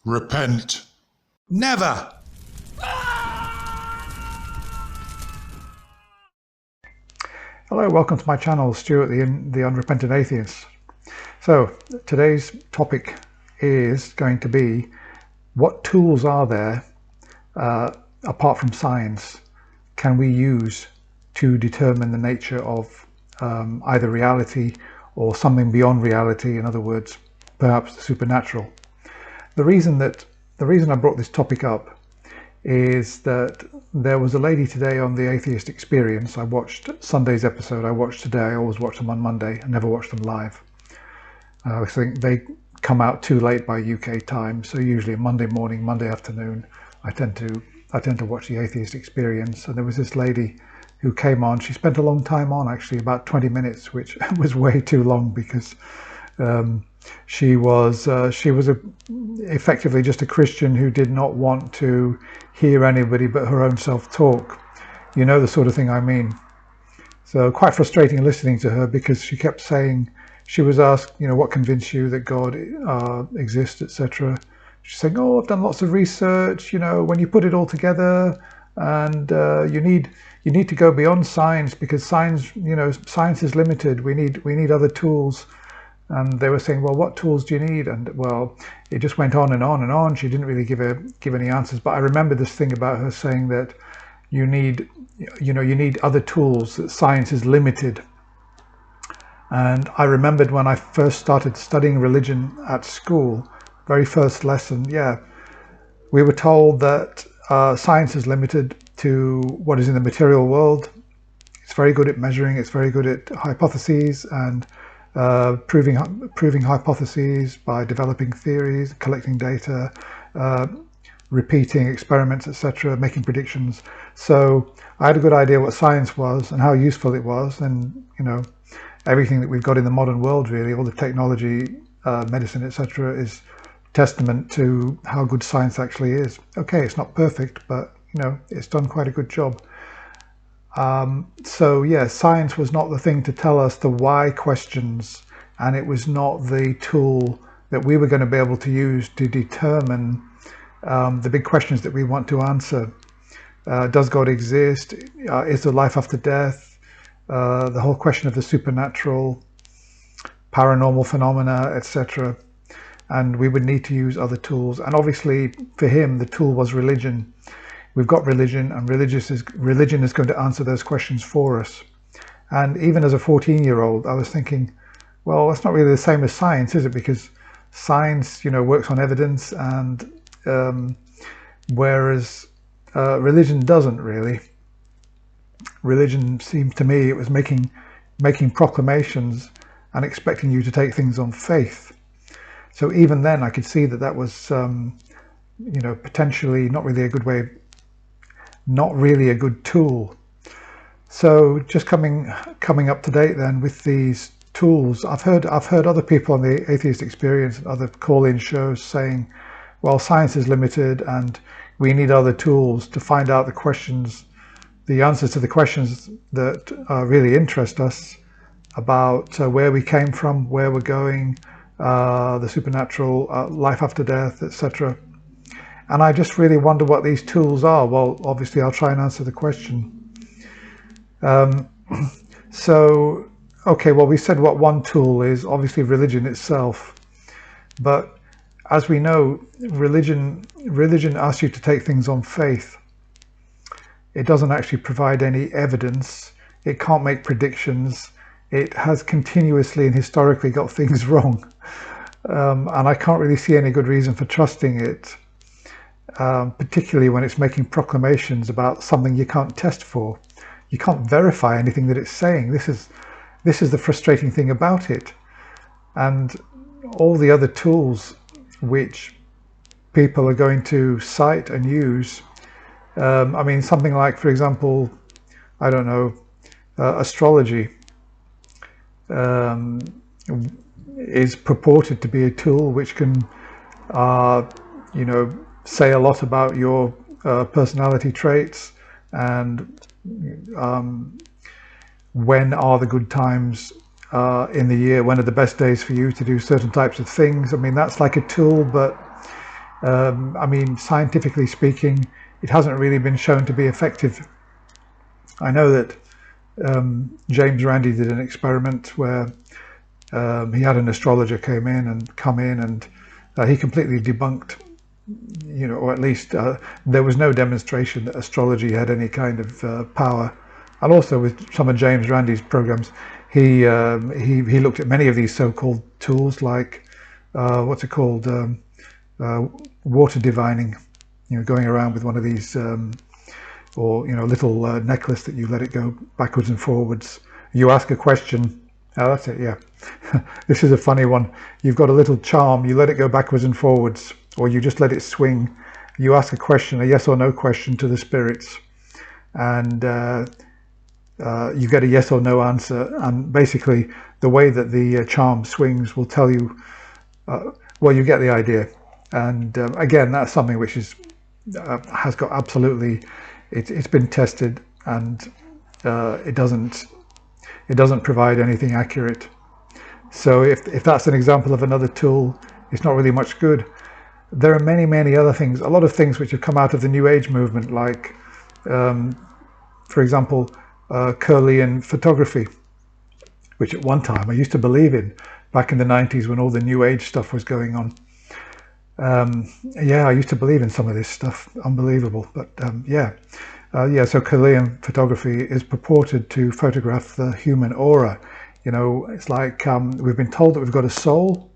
Repent. Never! Hello, welcome to my channel, Stuart the Unrepentant Atheist. So today's topic is going to be, what tools are there apart from science can we use to determine the nature of either reality or something beyond reality, in other words, perhaps the supernatural. The reason I brought this topic up is that there was a lady today on the Atheist Experience. I watched Sunday's episode. I watched today. I always watch them on Monday. I never watch them live. I think they come out too late by UK time, so usually Monday morning, Monday afternoon, I tend to watch the Atheist Experience. And there was this lady who came on. She spent a long time on, actually, about 20 minutes, which was way too long, because she was effectively just a Christian who did not want to hear anybody but her own self talk. You know the sort of thing I mean. So quite frustrating listening to her, because she kept saying, she was asked, what convinced you that God exists, etc. She's saying, I've done lots of research, when you put it all together, and you need to go beyond science, because science is limited. We need other tools. And they were saying, well, what tools do you need? And well, it just went on and on and on. She didn't really give any answers. But I remember this thing about her saying that you need other tools, that science is limited. And I remembered when I first started studying religion at school, very first lesson, we were told that science is limited to what is in the material world. It's very good at measuring, it's very good at hypotheses and proving hypotheses by developing theories, collecting data, repeating experiments, etc., making predictions. So I had a good idea what science was and how useful it was, and everything that we've got in the modern world, really, all the technology, medicine, etc., is testament to how good science actually is. Okay, it's not perfect, but it's done quite a good job. So yeah, science was not the thing to tell us the why questions, and it was not the tool that we were going to be able to use to determine the big questions that we want to answer. Does God exist? Is there life after death? The whole question of the supernatural, paranormal phenomena, etc. And we would need to use other tools. And obviously for him, the tool was religion. We've got religion, and religion is going to answer those questions for us. And even as a 14-year-old, I was thinking, well, that's not really the same as science, is it? Because science, works on evidence, and whereas religion doesn't really. Religion seemed to me, it was making proclamations and expecting you to take things on faith. So even then, I could see that was, potentially not really a good way. Not really a good tool. So just coming up to date then with these tools, I've heard other people on the Atheist Experience and other call-in shows saying, well, science is limited and we need other tools to find out the answers to the questions that really interest us about where we came from, where we're going, the supernatural, life after death, etc. And I just really wonder what these tools are. Well, obviously, I'll try and answer the question. So, okay, well, we said what one tool is, obviously religion itself. But as we know, religion asks you to take things on faith. It doesn't actually provide any evidence. It can't make predictions. It has continuously and historically got things wrong. And I can't really see any good reason for trusting it. Particularly when it's making proclamations about something you can't test for. You can't verify anything that it's saying. This is the frustrating thing about it. And all the other tools which people are going to cite and use, something like, for example, I don't know, astrology is purported to be a tool which can, say a lot about your personality traits, and when are the good times in the year, when are the best days for you to do certain types of things. I mean, that's like a tool, but I mean, scientifically speaking, it hasn't really been shown to be effective. I know that James Randi did an experiment where he had an astrologer come in and he completely debunked, or at least there was no demonstration that astrology had any kind of power. And also with some of James Randi's programs, he looked at many of these so-called tools like what's it called, water divining, going around with one of these or little necklace that you let it go backwards and forwards. You ask a question. Oh, that's it. Yeah. This is a funny one. You've got a little charm. You let it go backwards and forwards, or you just let it swing. You ask a question, a yes or no question to the spirits, and you get a yes or no answer. And basically, the way that the charm swings will tell you. Well, you get the idea. And again, that's something which is has got absolutely. It's been tested, and it doesn't provide anything accurate. So if that's an example of another tool, it's not really much good. There are many other things, a lot of things which have come out of the New Age movement, like for example, Curlian photography, which at one time I used to believe in back in the 90s when all the New Age stuff was going on. Yeah, I used to believe in some of this stuff. Unbelievable. But yeah, so Curlian photography is purported to photograph the human aura. It's like we've been told that we've got a soul,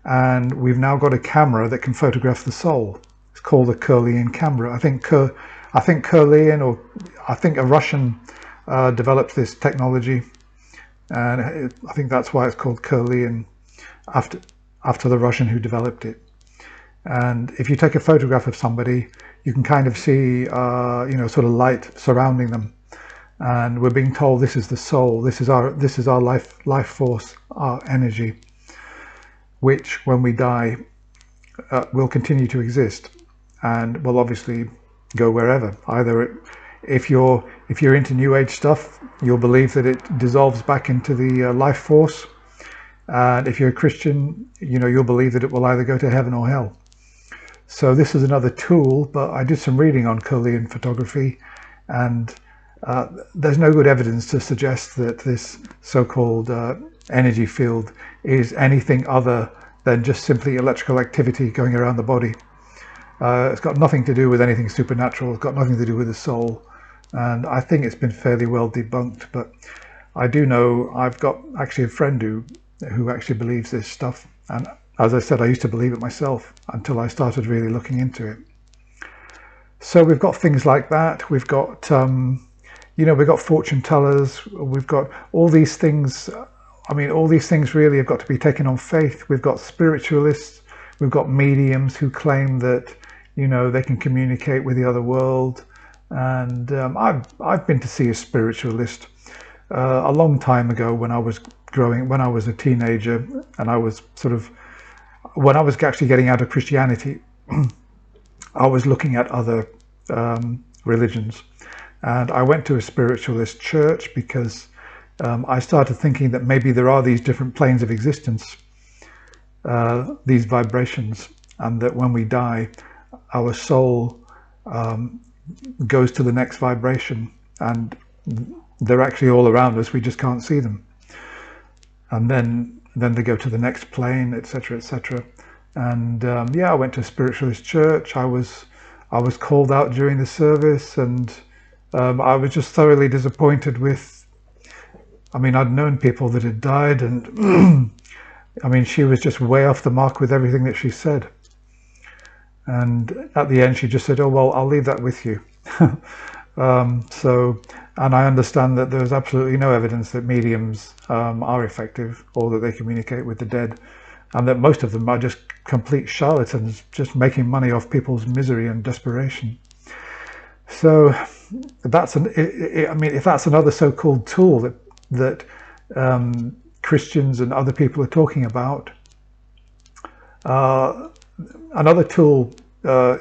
and we've now got a camera that can photograph the soul. It's called a Curlian camera. I think Curlian, or I think a Russian developed this technology, and I think that's why it's called Curlian, after the Russian who developed it. And if you take a photograph of somebody, you can kind of see, sort of light surrounding them. And we're being told this is the soul, this is our life force, our energy, which when we die will continue to exist and will obviously go wherever. Either if you're into New Age stuff, you'll believe that it dissolves back into the life force, and if you're a Christian, you'll believe that it will either go to heaven or hell. So this is another tool, but I did some reading on Curlian photography, and there's no good evidence to suggest that this so-called energy field is anything other than just simply electrical activity going around the body. It's got nothing to do with anything supernatural. It's got nothing to do with the soul, and I think it's been fairly well debunked. But I do know I've got actually a friend who actually believes this stuff, and as I said, I used to believe it myself until I started really looking into it. So we've got things like that. We've got, we've got fortune tellers. We've got all these things. I mean, all these things really have got to be taken on faith. We've got spiritualists. We've got mediums who claim that, they can communicate with the other world. And I've been to see a spiritualist a long time ago when I was a teenager, and I was when I was actually getting out of Christianity, I was looking at other religions, and I went to a spiritualist church because I started thinking that maybe there are these different planes of existence, these vibrations, and that when we die, our soul goes to the next vibration, and they're actually all around us. We just can't see them, and then they go to the next plane, etc., etc. And I went to a spiritualist church. I was called out during the service, and I was just thoroughly disappointed with. I mean, I'd known people that had died, and I mean, she was just way off the mark with everything that she said. And at the end, she just said, "Oh well, I'll leave that with you." And I understand that there's absolutely no evidence that mediums are effective, or that they communicate with the dead, and that most of them are just complete charlatans, just making money off people's misery and desperation. So that's if that's another so-called tool that Christians and other people are talking about. Another tool,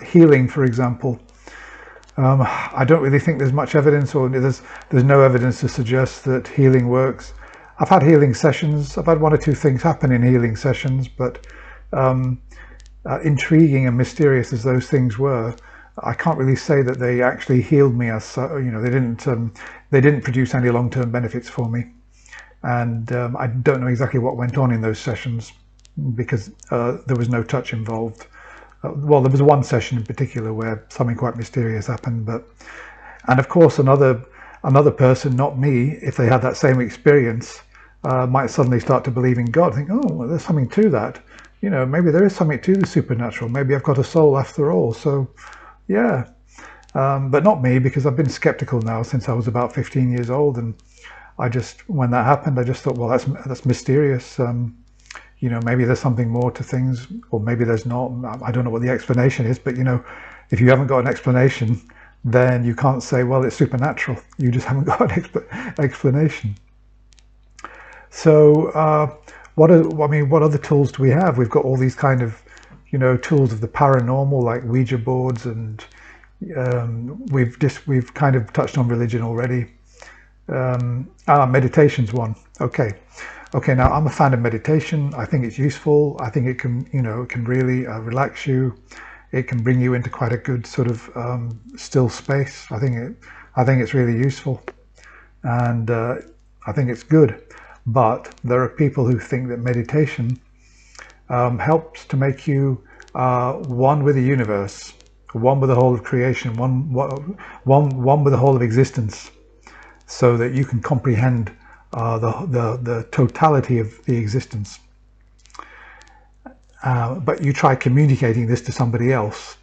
healing, for example. I don't really think there's much evidence, or there's no evidence to suggest that healing works. I've had healing sessions. I've had one or two things happen in healing sessions, but intriguing and mysterious as those things were, I can't really say that they actually healed me. As you know, they didn't produce any long-term benefits for me, and I don't know exactly what went on in those sessions because there was no touch involved. Well, there was one session in particular where something quite mysterious happened, and of course another person, not me, if they had that same experience, might suddenly start to believe in God, think, oh, well, there's something to that. You know, maybe there is something to the supernatural. Maybe I've got a soul after all. So, yeah. But not me, because I've been skeptical now since I was about 15 years old. And when that happened, I just thought, well, that's mysterious. You know, maybe there's something more to things, or maybe there's not. I don't know what the explanation is, but you know, if you haven't got an explanation, then you can't say, well, it's supernatural. You just haven't got an explanation. So, what other tools do we have? We've got all these kind of, you know, tools of the paranormal, like Ouija boards, and we've kind of touched on religion already. Meditation's one. Okay. Now I'm a fan of meditation. I think it's useful. I think it can, you know, it can really relax you. It can bring you into quite a good sort of still space. I think it's really useful, and I think it's good. But there are people who think that meditation helps to make you one with the universe, one with the whole of creation, one with the whole of existence, so that you can comprehend the totality of the existence. But you try communicating this to somebody else,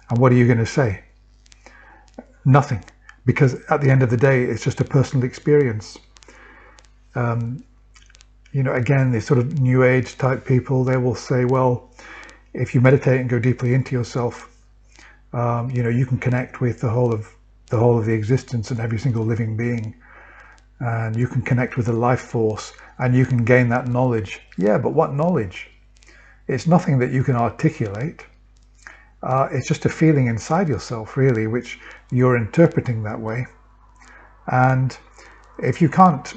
and what are you going to say? Nothing, because at the end of the day, it's just a personal experience. You know, again, these sort of new age type people, they will say, well, if you meditate and go deeply into yourself, you know, you can connect with the whole of the existence and every single living being, and you can connect with the life force, and you can gain that knowledge. Yeah, but what knowledge? It's nothing that you can articulate. It's just a feeling inside yourself, really, which you're interpreting that way. And if you can't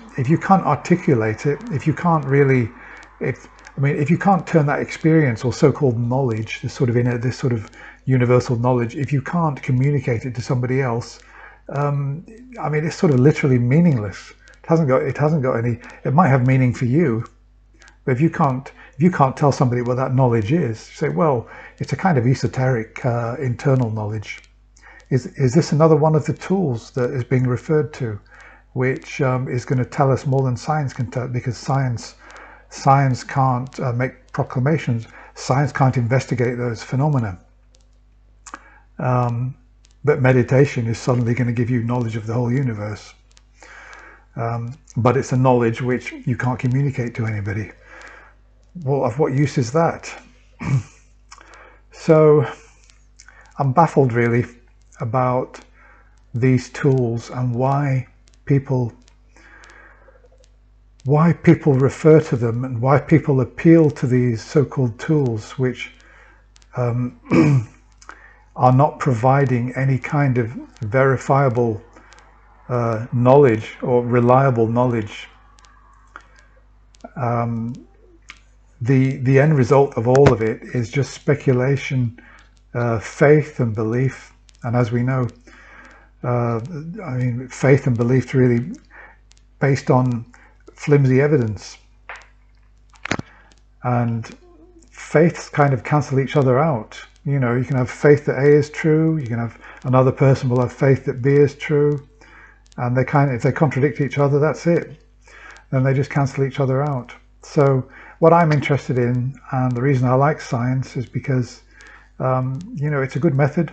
articulate it, if you can't turn that experience or so-called knowledge, this sort of universal knowledge, if you can't communicate it to somebody else, it's sort of literally meaningless. It hasn't got any. It might have meaning for you, but if you can't tell somebody what that knowledge is, say, well, it's a kind of esoteric internal knowledge. Is this another one of the tools that is being referred to, which is going to tell us more than science can tell, because science can't make proclamations. Science can't investigate those phenomena. But meditation is suddenly going to give you knowledge of the whole universe. But it's a knowledge which you can't communicate to anybody. Well, of what use is that? So I'm baffled really about these tools and why people refer to them, and why people appeal to these so-called tools, which are not providing any kind of verifiable knowledge or reliable knowledge. The end result of all of it is just speculation, faith and belief, and as we know, faith and belief really based on flimsy evidence, and faiths kind of cancel each other out. You know, you can have faith that A is true, you can have another person will have faith that B is true, and if they contradict each other, that's it. Then they just cancel each other out. So what I'm interested in, and the reason I like science, is because it's a good method,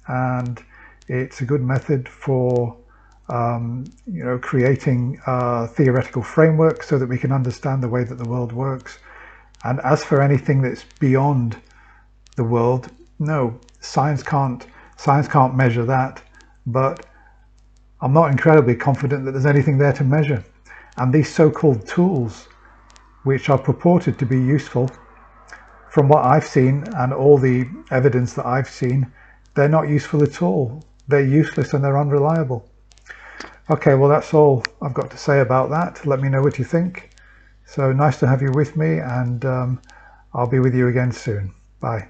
and it's a good method for creating a theoretical framework so that we can understand the way that the world works. And as for anything that's beyond the world, no, science can't measure that. But I'm not incredibly confident that there's anything there to measure. And these so-called tools, which are purported to be useful, from what I've seen and all the evidence that I've seen, they're not useful at all. They're useless and they're unreliable. Okay, well, that's all I've got to say about that. Let me know what you think. So nice to have you with me, and I'll be with you again soon. Bye.